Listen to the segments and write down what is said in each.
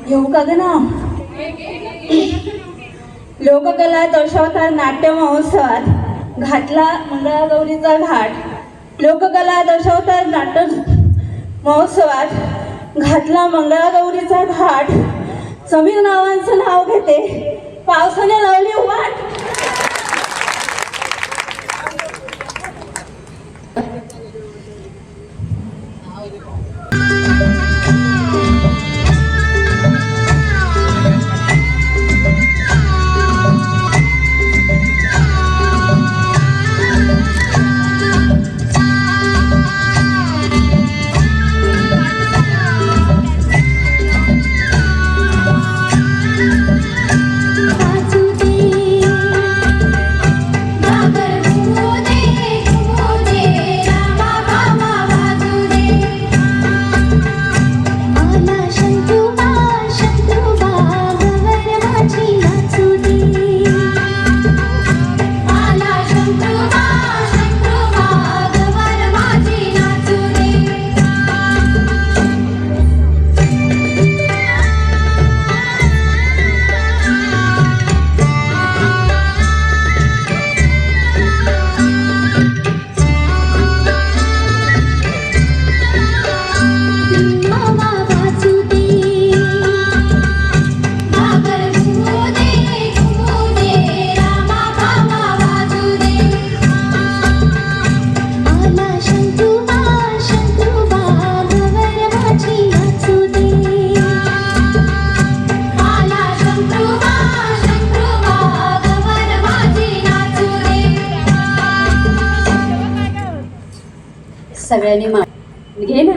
येऊ का ग ना? लोककला दर्शवता नाट्य महोत्सवात घातला मंगळागौरीचा घाट. लोककला दर्शवता नाट्य महोत्सवात घातला मंगळागौरीचा घाट. समीर नावांचं नाव घेते, पावसाने लावली वाट. सगळ्यांनी घे ना.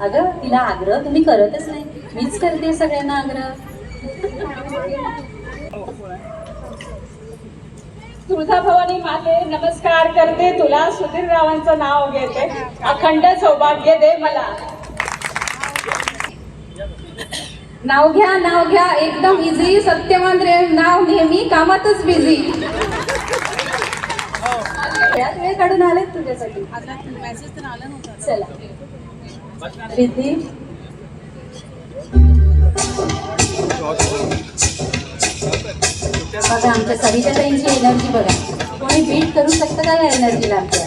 अगं तिला आग्रह तुम्ही करतच नाही, मीच करते सगळ्यांना आग्रह. तुळजाभवानी माते नमस्कार करते तुला. सुधीर रावांचं नाव घेते. अखंड सौभाग्य दे मला. नाव घ्या एकदम इझी. सत्यवान रेव नाव नेहमी कामातच बिझी. यात वेळ काढून आलेत तुझ्यासाठी. चला रिद्धी, बघा आमच्या सविता ताईंची एनर्जी बघा. कोणी बीट करू शकतं का या एनर्जीला आमच्या?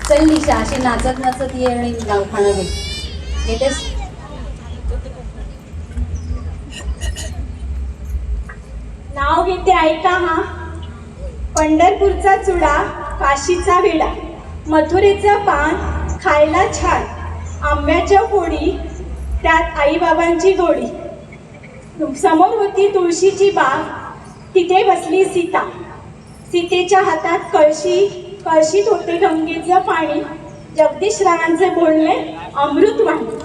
चल निशा, अशी नाचत नाचत ये आणि नाव खाणं घेतेस. नाव घेते ऐका हा. पंढरपूरचा चुडा, काशीचा विडा, मथुरेचं पान खायला छान, आंब्याच्या फोडी त्यात आईबाबांची गोडी. समोर होती तुळशीची बाग, तिथे बसली सीता. सीतेच्या हातात कळशी, कळशीत होते गंगेचं पाणी. जगदीश रावांचे बोलणे अमृतवाणी.